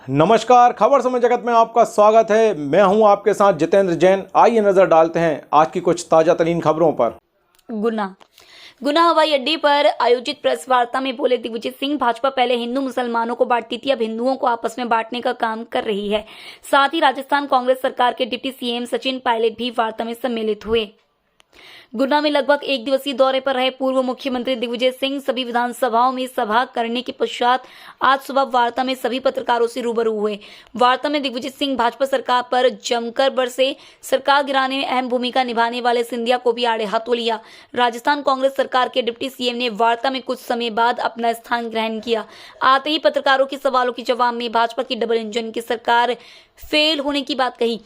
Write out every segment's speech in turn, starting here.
नमस्कार, खबर समय जगत में आपका स्वागत है। मैं हूं आपके साथ जितेंद्र जैन। आइए नजर डालते हैं आज की कुछ ताजा तरीन खबरों पर। गुना हवाई अड्डे पर आयोजित प्रेस वार्ता में बोले दिग्विजय सिंह, भाजपा पहले हिंदू मुसलमानों को बांटती थी, अब हिंदुओं को आपस में बांटने का काम कर रही है। साथ ही राजस्थान कांग्रेस सरकार के डिप्टी सीएम सचिन पायलट भी वार्ता में सम्मिलित हुए। गुना में लगभग एक दिवसीय दौरे पर रहे पूर्व मुख्यमंत्री दिग्विजय सिंह सभी विधानसभाओं में सभा करने के पश्चात आज सुबह वार्ता में सभी पत्रकारों से रूबरू हुए। वार्ता में दिग्विजय सिंह भाजपा सरकार पर जमकर बरसे। सरकार गिराने में अहम भूमिका निभाने वाले सिंधिया को भी आड़े हाथों लिया। राजस्थान कांग्रेस सरकार के डिप्टी सीएम ने वार्ता में कुछ समय बाद अपना स्थान ग्रहण किया। आते ही पत्रकारों के सवालों के जवाब में भाजपा की डबल इंजन की सरकार फेल होने की बात कही।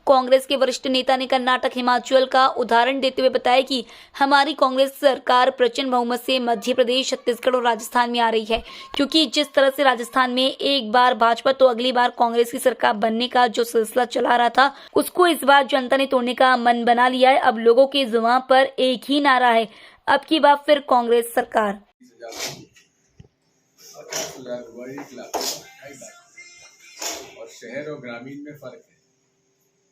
कांग्रेस के वरिष्ठ नेता ने कर्नाटक, हिमाचल का उदाहरण देते हुए बताया कि हमारी कांग्रेस सरकार प्रचंड बहुमत से मध्य प्रदेश, छत्तीसगढ़ और राजस्थान में आ रही है, क्योंकि जिस तरह से राजस्थान में एक बार भाजपा तो अगली बार कांग्रेस की सरकार बनने का जो सिलसिला चला रहा था, उसको इस बार जनता ने तोड़ने का मन बना लिया है। अब लोगों के जुबान पर एक ही नारा है, अब की बार फिर कांग्रेस सरकार। और शहर और ग्रामीण में फर्क है।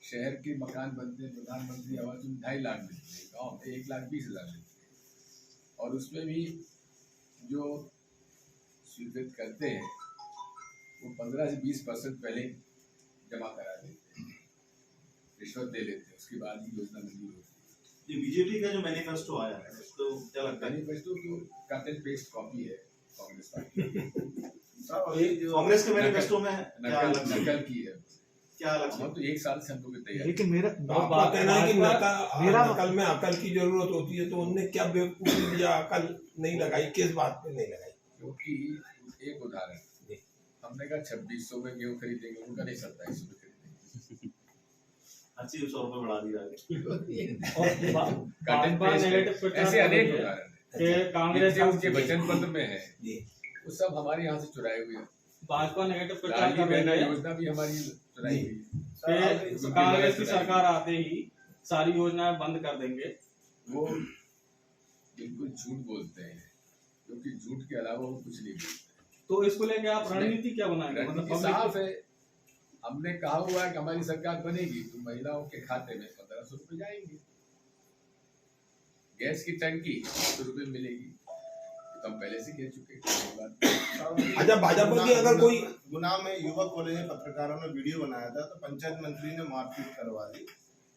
शहर के मकान बनते हैं, प्रधानमंत्री आवास में 2.5 लाख मिलते हैं, गाँव में 1,20,000 मिलते हैं। और उसमें भी जो स्वीकृत करते हैं वो 15 से 20% पहले जमा करा देते हैं, रिश्वत दे लेते हैं, उसके बाद ही योजना मंजूर होती है। ये बीजेपी का जो मैनिफेस्टो आया है उसको क्या लगता है? मैनिफेस्टो तो कट एंड पेस्ट कॉपी है कांग्रेस पार्टी। कांग्रेस के मैनिफेस्टो में नकल की है। क्या लगता है? तो 1 साल से हम लोग तैयार। लेकिन मेरा कहना है कि नकल में अकल की जरूरत होती है, तो उनने क्या बेवकूफी या अकल नहीं लगाई, किस बात पे नहीं लगाई? क्योंकि एक उदाहरण, हमने कहा 2600 में गेहूं खरीदेंगे, उनका नहीं 2700 में खरीदेंगे। 80-100 रुपए बढ़ा दिया। ऐसे अनेक उदाहरण है कांग्रेस उसके वचन पत्र में है, वो सब हमारे यहाँ से चुराए हुए हैं। भाजपा नेगेटिव प्रचार कर रही है, योजना भी हमारी चुराई हुई है। कांग्रेस की सरकार आते ही सारी योजनाएं बंद कर देंगे। वो बिल्कुल झूठ बोलते हैं, क्योंकि झूठ के अलावा वो कुछ नहीं बोलते। तो इसको लेके आप रणनीति क्या बनाएंगे? रणनीति साफ है। हमने कहा हुआ है कि हमारी सरकार बनेगी तो महिलाओं के खाते में 1500 रुपए जाएंगे, गैस की टंकी 100 रुपए मिलेगी, तो हम पहले से कह चुके। अच्छा, भाजपा की अगर कोई गुना में युवा कॉलेज में पत्रकारों ने वीडियो बनाया था, तो पंचायत मंत्री ने मारपीट करवा दी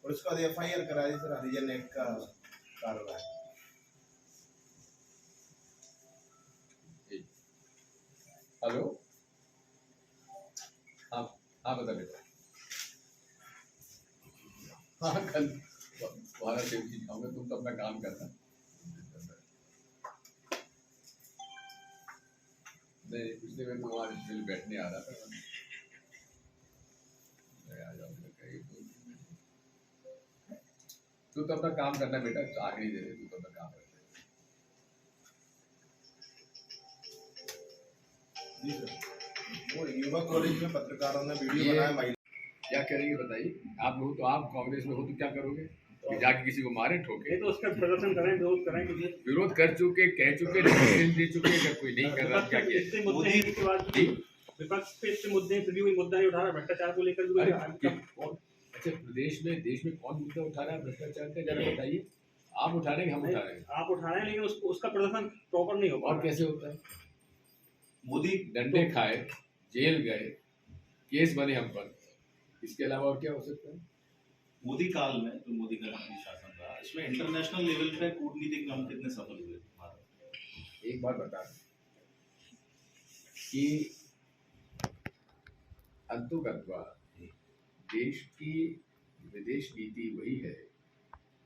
और उसके बाद FIR करा दी सर, हरिजन एक्ट का कार्रवाई। हेलो, हाँ बता बेटा। हाँ, कल तुम्हारा सेफ्टी जाऊंगा, तुम तो अपना काम करना। नहीं, पिछले में तो वहाँ बैठने आ रहा था, आ जाऊंगा। तू तो अपना काम करना बेटा, आखिरी दे दे, तू तो अपना काम करना। जी सर, वो युवा कॉलेज में पत्रकारों ने वीडियो बनाया महिला। क्या करेंगे बताइए? आप लोग तो आप कांग्रेस में हो तो क्या करोगे? जाके किसी को मारे ठोके? तो उसका प्रदर्शन करें, विरोध करेंगे। विरोध कर चुके, कह चुके, नोटिस दे चुके, अगर कोई नहीं कर रहा क्या किया? विपक्ष पे इतने मुद्दे फिर भी मुद्दा नहीं उठा रहा, भ्रष्टाचार को लेकर। अच्छा, देश में कौन मुद्दा उठा रहा है भ्रष्टाचार का, जरा बताइए। आप उठा रहे हैं, हम उठा रहे हैं? आप उठा रहे हैं, लेकिन उसका प्रदर्शन प्रॉपर नहीं होगा। और कैसे होता है? मोदी डंडे खाए, जेल गए, केस बने हम पर, इसके अलावा और क्या हो सकता है? मोदी काल में तो मोदी का शासन रहा, इसमें इंटरनेशनल लेवल पे कूटनीतिक काम कितने सफल हुए भारत? एक बात बता कि अंतोगत्वा देश की विदेश नीति वही है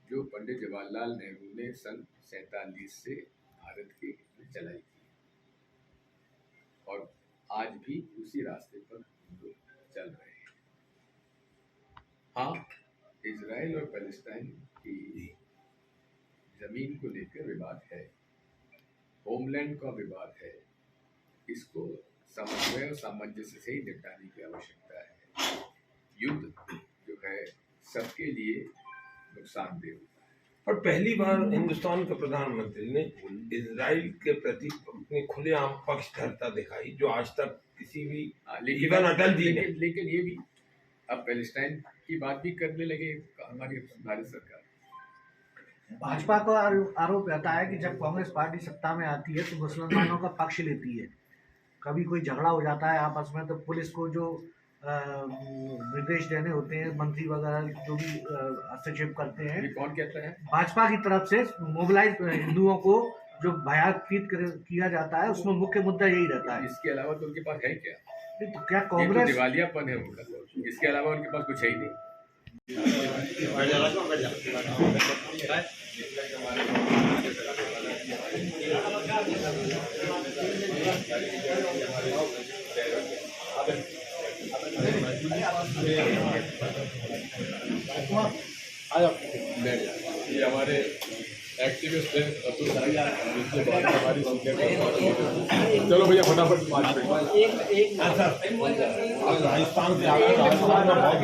जो पंडित जवाहरलाल नेहरू ने सन 47 से भारत के में चलाई थी, और आज भी उसी रास्ते पर हम लोग चल रहे हैं। हाँ, इजराइल और पैलेस्टाइन की जमीन को लेकर विवाद है, होमलैंड का विवाद है, इसको समन्वय और सामंजस्य से ही निपटाने की आवश्यकता है। युद्ध जो है सबके लिए नुकसानदेह होता है। और पहली बार हिंदुस्तान के प्रधानमंत्री ने इजराइल के प्रति अपनी खुलेआम पक्षधरता दिखाई, जो आज तक किसी भी इवन अटल जी ने। लेकिन ये भी अब पैलेस्टाइन की बात भी करने लगे हमारी भारत सरकार। भाजपा का आरोप रहता है कि जब कांग्रेस पार्टी सत्ता में आती है तो मुसलमानों का पक्ष लेती है। कभी कोई झगड़ा हो जाता है आपस में तो पुलिस को जो निर्देश देने होते हैं, मंत्री वगैरह जो भी हस्तक्षेप करते हैं, ये कौन कहता है? भाजपा की तरफ से मोबिलाइज हिंदुओं को जो भयभीत किया जाता है, उसमें मुख्य मुद्दा यही रहता है। इसके अलावा तो उनके पास है क्या? तो क्या ये तो कांग्रेस दिवालियापन है उनका, इसके अलावा उनके पास कुछ है ही नहीं। ये हमारे एक्टिविस्ट हैं अतुल साई, जिनसे बहुत हमारी चलो भैया फटाफट 5 मिनट। अब राजस्थान से आगे राजस्थान में बहुत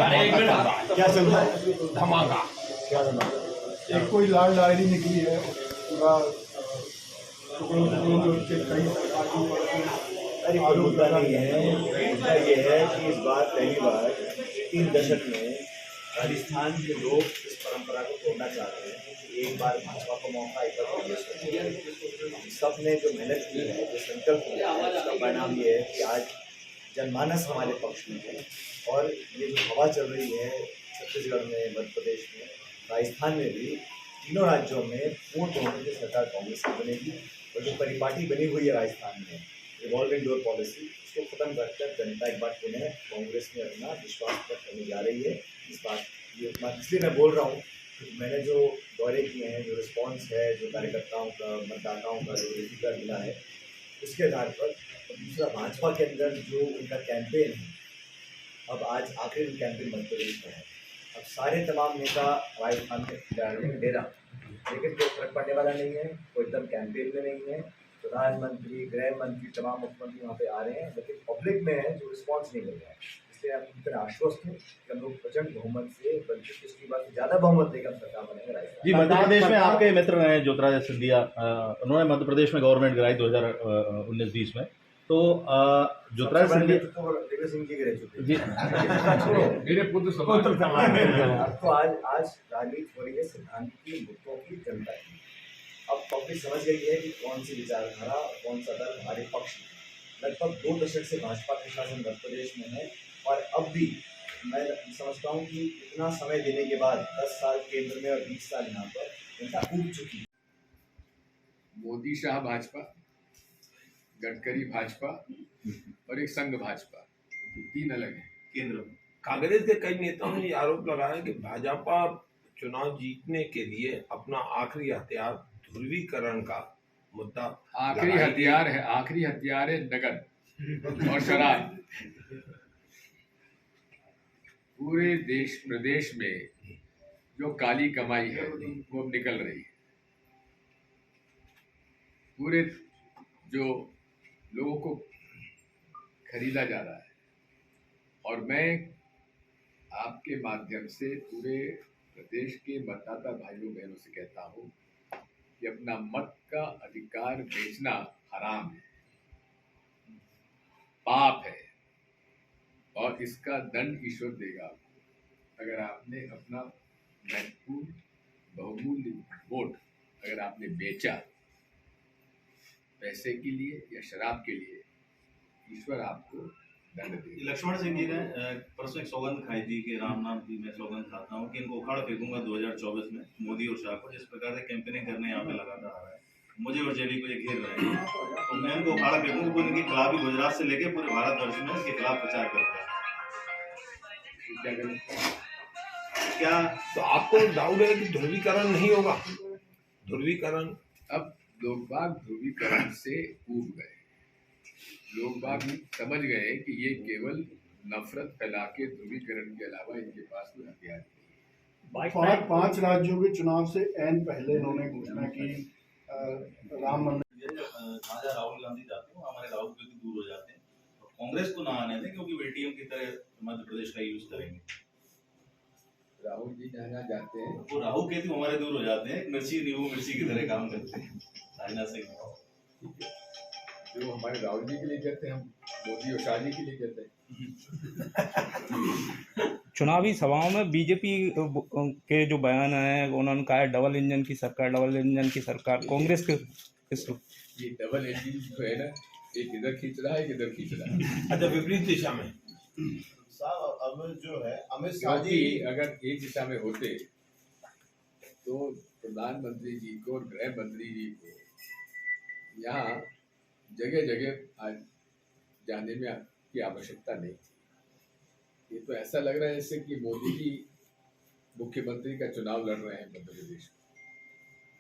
क्या चल रहा है? धमाका क्या चल रहा है? एक कोई लाल डायरी निकली है, पूरा टुकड़ों टुकड़ों के कई अरे कोई मुद्दा नहीं है। मुद्दा ये है कि इस बार पहली बार 3 दशक में राजस्थान के लोग इस परंपरा को तोड़ना चाहते हैं। एक बार भाजपा को मौका, एक बार कांग्रेस को। सब ने जो मेहनत की है, जो संकल्प किया है, उसका परिणाम ये है कि आज जनमानस हमारे पक्ष में है। और ये जो हवा चल रही है छत्तीसगढ़ में, मध्य प्रदेश में, राजस्थान में भी, तीनों राज्यों में पूर्ण बहुमत की सरकार कांग्रेस की बनेगी। और जो परिपाटी बनी हुई है राजस्थान में, रिवॉल्विंग डोर पॉलिसी, उसको खत्म करकर जनता एक बार पुनः कांग्रेस में अपना विश्वास व्यक्त करने जा रही है। इस बात ये इसलिए मैं बोल रहा हूँ, मैंने जो दौरे किए हैं, जो रिस्पॉन्स है, जो कार्यकर्ताओं का, मतदाताओं का जो रिव्यू मिला है, उसके आधार पर। दूसरा, भाजपा के अंदर जो उनका कैंपेन है, अब आज आखिरी कैंपेन मध्य प्रदेश में है। अब सारे तमाम नेता राजस्थान में डेरा, लेकिन कोई फर्क पड़ने वाला नहीं है, कोई एकदम कैंपेन में नहीं है। प्रधानमंत्री, गृह मंत्री, तमाम मुख्यमंत्री वहाँ पे आ रहे हैं, लेकिन पब्लिक में है जो रिस्पॉन्स नहीं मिल रहा है। इसलिए हम इतना आश्वस्त हैं कि हम लोग प्रचंड बहुमत से, बल्कि पिछली बार से ज़्यादा बहुमत देकर सरकार बनेंगे राजस्थान। जी, मध्य प्रदेश में आपके मित्र रहे ज्योतिरादित्य सिंधिया, उन्होंने मध्य प्रदेश में गवर्नमेंट गिराई 2019-20 में। तो ज्योतिरादित्य सिंधिया देवेंद्र सिंह जी गिरे चुके जी, मेरे पुत्र तो आज राजनीति हो रही है सिद्धांत की, मुद्दों की, जनता की। अब पब्लिक समझ गई है कि कौन सी विचारधारा, कौन सा दल हमारे पक्ष में। लगभग 2 दशक से भाजपा के शासन मध्य प्रदेश में है, और अब भी मैं समझता हूँ कि इतना समय देने के बाद 10 साल केंद्र में और 20 साल यहाँ पर जनता ऊब चुकी है। मोदी शाह भाजपा, गडकरी भाजपा और एक संघ भाजपा, 3 अलग है केंद्र में। कांग्रेस के कई नेताओं ने आरोप लगाया कि भाजपा चुनाव जीतने के लिए अपना आखिरी हथियार ध्रुवीकरण का मुद्दा आखिरी हथियार है नगद और शराब। पूरे प्रदेश में जो काली कमाई है वो अब निकल रही है। पूरे जो लोगों को खरीदा जा रहा है, और मैं आपके माध्यम से पूरे प्रदेश के मतदाता भाइयों बहनों से कहता हूँ कि अपना मत का अधिकार बेचना हराम है, पाप है, और इसका दंड ईश्वर देगा आपको। अगर आपने अपना महत्वपूर्ण बहुमूल्य वोट अगर आपने बेचा पैसे के लिए या शराब के लिए, ईश्वर आपको दंड देगा। लक्ष्मण सिंह जी ने परसों एक सौगंध खाई थी कि राम नाम की मैं सौगंध खाता हूँ कि इनको उखाड़ फेंकूंगा 2024 में, मोदी और शाह को। जिस प्रकार से कैंपेनिंग करने यहाँ पे लगातार आ रहा है, मुझे और जेडी को ये घेर रहे हैं, तो मैं इनको उखाड़ फेंकूंगा। वो इनके खिलाफ ही गुजरात से लेके पूरे भारतवर्ष में इसके खिलाफ प्रचार करते हैं। क्या तो आपको डाउट है कि ध्रुवीकरण नहीं होगा? ध्रुवीकरण, अब लोग बाग ध्रुवीकरण से ऊब गए। लोग बाग समझ गए कि ये केवल नफरत फैला के ध्रुवीकरण के अलावा इनके पास कोई हथियार नहीं। 5 राज्यों के चुनाव से ऐन पहले इन्होंने घोषणा की राम मंदिर। जहाँ राहुल गांधी जाते हैं हमारे राहुल गांधी दूर हो जाते हैं, और कांग्रेस को ना आने दें, क्योंकि एटीएम की तरह मध्य प्रदेश का यूज करेंगे। राहुल जी जहाँ जाते हैं वो राहु केतु हमारे दूर हो जाते हैं, मिर्ची नींबू मिर्ची की तरह काम करते हैं राजनाथ सिंह। जो हमारे राहुल जी के लिए कहते हैं, हम मोदी और शाह जी के लिए कहते हैं। चुनावी सभाओं में बीजेपी के जो बयान है उन्होंने कहा है डबल इंजन की सरकार, कांग्रेस के ये डबल इंजन जो है ना, एक इधर खींच रहा है, एक इधर खींच रहा है। अच्छा, विपरीत दिशा में। साहब अब जो है अमित शाह जी क्योंकि अगर एक दिशा में होते तो प्रधानमंत्री जी को और गृह मंत्री जी को यहाँ जगह जगह आज जाने में की आवश्यकता नहीं थी। ये तो ऐसा लग रहा है जैसे कि मोदी जी मुख्यमंत्री का चुनाव लड़ रहे हैं मध्य प्रदेश में।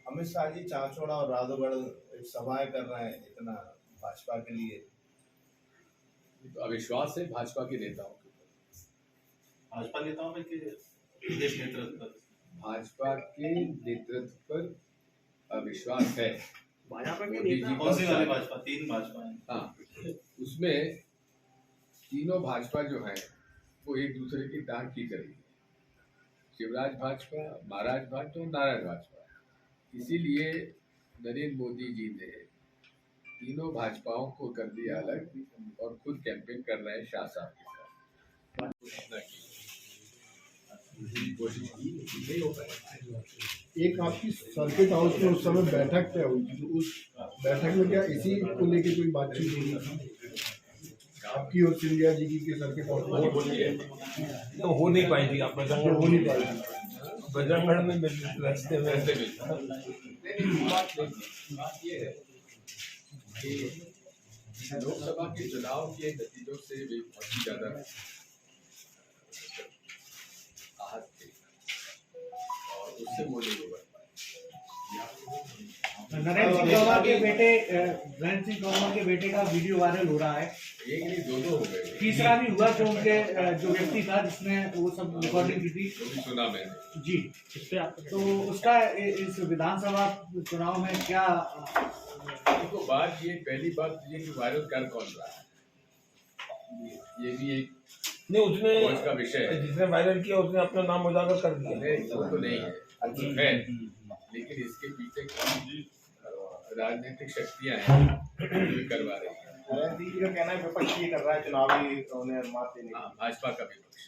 अमित शाह जी चांचौड़ा और राधौगढ़ सभाएं कर रहे हैं, इतना भाजपा के लिए ये तो अविश्वास है भाजपा के नेताओं के ऊपर, भाजपा नेताओं में प्रदेश नेतृत्व पर, भाजपा के नेतृत्व पर अविश्वास है। भाजपा के मोदी जी नेता कौन सी वाली भाजपा? 3 भाजपा है। हाँ, उसमें तीनों भाजपा जो है वो एक दूसरे की टांग खींच रही है। शिवराज भाजपा, महाराज भाजपा और नारायण भाजपा। इसीलिए नरेंद्र मोदी जी ने तीनों भाजपाओं को कर दिया अलग और खुद कैंपेन कर रहे हैं शाह साहब के साथ। कोशिश की नहीं हो पाया। एक आपकी सर्किट हाउस में उस समय बैठक तय हुई थी, तो उस बैठक में क्या इसी को लेके कोई बातचीत हुई थी आपकी और सिंधिया जी की सर्किट हाउस में? तो हो नहीं पाई थी, आप हो नहीं पाई थी। बजरंगगढ़ में रास्ते में बात ये है कि लोकसभा के चुनाव के नतीजों से वे बहुत ही ज्यादा आहत थे और उससे वो नहीं हो पाए। नरेंद्र सिंह तोमर के बेटे का वीडियो वायरल हो रहा है। एक नहीं, दो हो गए। तीसरा भी हुआ जो उनके जो व्यक्ति था जिसने वो सब रिकॉर्डिंग की थी, वो भी सुना मैंने जी। तो उसका इस विधानसभा चुनाव में क्या तो बात ये, पहली बात ये कि वायरल कर कौन रहा है, ये भी एक नहीं, उसने खोज का विषय है। जिसने वायरल किया उसने अपना नाम उजागर कर दिया। नहीं, वो तो नहीं है, है, लेकिन इसके पीछे कौन राजनीतिक शक्तियां हैं जो करवा रही हैं। नरेंद्र जी का कहना है विपक्ष ये कर रहा है चुनावी उन्हें मात देने हाँ, भाजपा का विपक्ष।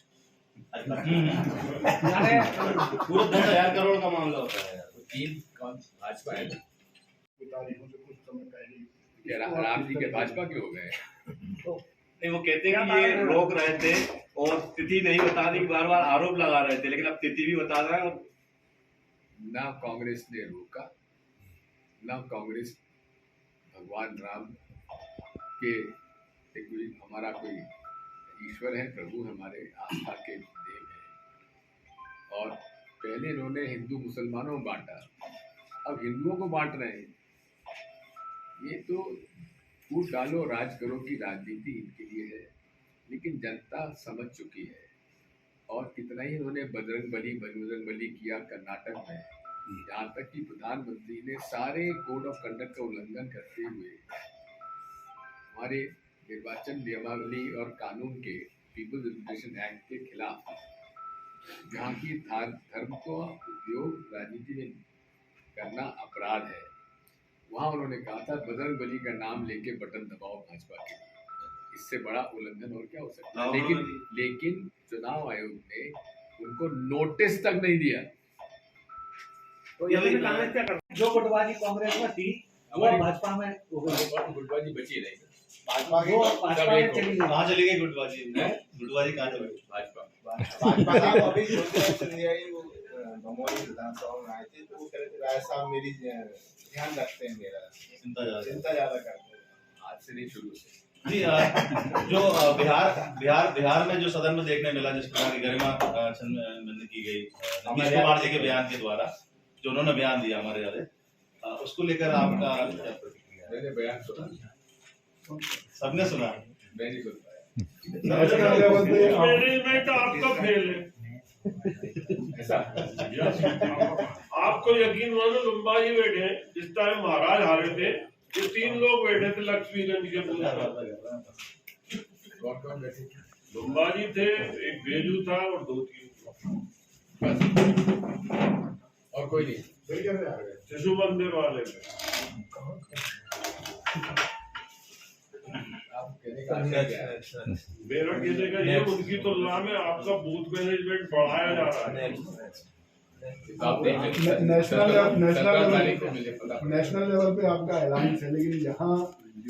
पूरा 10,000 करोड़ का मामला होता है। तो तीन कौन भाजपा है ना? तारीखों से कुछ समय पहले क्या राम जी के भाजपा के हो गए? नहीं, वो कहते हैं कि ये रोक रहे थे और तिथि नहीं बताने की बार बार आरोप लगा रहे थे, लेकिन अब तिथि भी बता रहे हैं। और ना कांग्रेस ने रोका, ना कांग्रेस भगवान राम के कोई हमारा कोई ईश्वर है, प्रभु हमारे आस्था के देव है। और पहले इन्होंने हिंदू मुसलमानों को बांटा, अब हिंदुओं को बांट रहे हैं। ये तो फूट डालो राज करो की राजनीति इनके लिए है, लेकिन जनता समझ चुकी है। और कितना ही इन्होंने बजरंग बली किया कर्नाटक में, यहाँ तक कि प्रधानमंत्री ने सारे कोड ऑफ कंडक्ट का उल्लंघन करते हुए हमारे निर्वाचन नियमावली और कानून के पीपल्स रिप्रेजेंटेशन एक्ट के खिलाफ, जहाँ की धर्म को उपयोग राजनीति में करना अपराध है, वहाँ उन्होंने कहा था बजरंग बली का नाम लेके बटन दबाओ भाजपा के लिए। इससे बड़ा उल्लंघन और क्या हो सकता है? लेकिन चुनाव आयोग ने उनको नोटिस तक नहीं दिया। तो ये कांग्रेस क्या कर, जो गुटबाजी कांग्रेस में थी वो भाजपा में हो गई, गुटबाजी बची नहीं। भाजपा की भाजपा में चली गई। कहाँ चली गई गुटबाजी? गुटबाजी कहाँ चली गई? भाजपा भाजपा का अभी सिंधिया जी वो भमोरी विधानसभा में आए थे, तो वो कह रहे थे राय साहब मेरी ध्यान रखते हैं, मेरा चिंता ज्यादा करते हैं। आज से नहीं, शुरू से। जी, जो बिहार में जो सदन में देखने मिला, जिस प्रकार की गरिमा छंद की गई नीतीश कुमार जी के बयान के द्वारा, जो उन्होंने बयान दिया हमारे याद, उसको लेकर आपका क्या प्रतिक्रिया है? मैंने बयान सुना, सबने सुना, मैं नहीं सुन पाया। मैनेजमेंट आपका फेल है। ऐसा आपको यकीन मानो, लुम्बा जी बैठे हैं, जिस टाइम महाराज हारे थे, ये 3 लोग बैठे थे लक्ष्मीगंज के पूरा। कौन बैठे? लुम्बा जी थे, एक बेजू था और 2-3। बस और कोई नहीं। शिशु मंदिर वाले आप कहने का आशय क्या है? मेरा कहने का ये उनकी तुलना में आपका बूथ मैनेजमेंट बढ़ाया जा रहा है। आप देख लें, नेशनल लेवल पे आपका ऐलान है, लेकिन यहाँ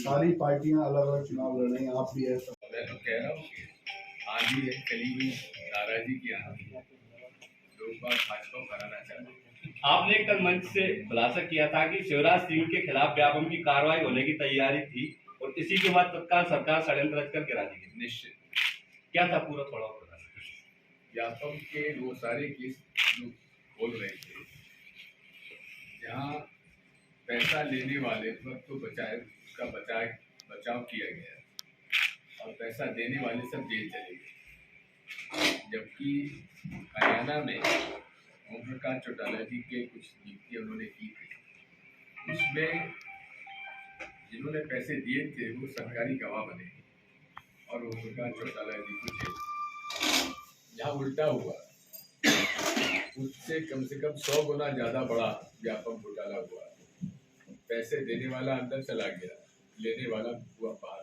सारी पार्टियां अलग अलग चुनाव लड़ रही हैं, आप भी ऐसा। मैं तो कह रहा हूँ कि आज ही कली हुई नाराजगी की आंधी लोग बात भाजपा को हराना चाहते हैं। आपने एक कल मंच से खुलासा किया था कि शिवराज सिंह के खिलाफ व्यापम की कार्रवाई होने की तैयारी थी और इसी के बाद तत्काल सरकार षड्यंत्र रच कर गिरा दी गई। निश्चित क्या था पूरा थोड़ा व्यापम के वो सारे केस जो खोल रहे थे, जहाँ पैसा लेने वाले पर तो उसका बचाव किया गया और पैसा देने वाले सब जेल चले गए। जबकि हरियाणा में ओम प्रकाश चौटाला जी के कुछ नियुक्तियाँ उन्होंने की थी, उसमें जिन्होंने पैसे दिए थे वो सरकारी गवाह बने और ओम प्रकाश चौटाला जी को जेल। यहाँ उल्टा हुआ, उससे कम से कम 100 गुना ज्यादा बड़ा व्यापक घोटाला हुआ। पैसे देने वाला अंदर चला गया, लेने वाला हुआ बाहर।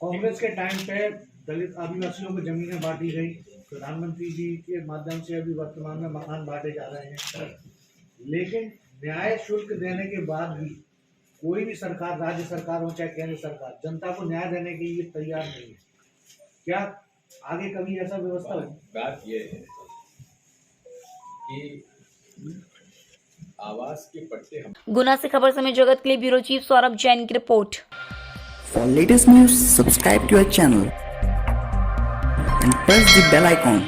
कांग्रेस के टाइम पे दलित आदिवासियों को जमीनें बांटी गई, प्रधानमंत्री जी के माध्यम से अभी वर्तमान में मकान बांटे जा रहे हैं, लेकिन न्याय शुल्क देने के बाद भी कोई भी सरकार, राज्य सरकार हो चाहे केंद्र सरकार, जनता को न्याय देने के लिए तैयार नहीं है। क्या आगे कभी ऐसा व्यवस्था हो? बात यह है कि आवास के पट्टे हम गुना से खबर समय जगत के लिए ब्यूरो चीफ सौरभ जैन की report. For latest news, subscribe to our channel and press the bell icon.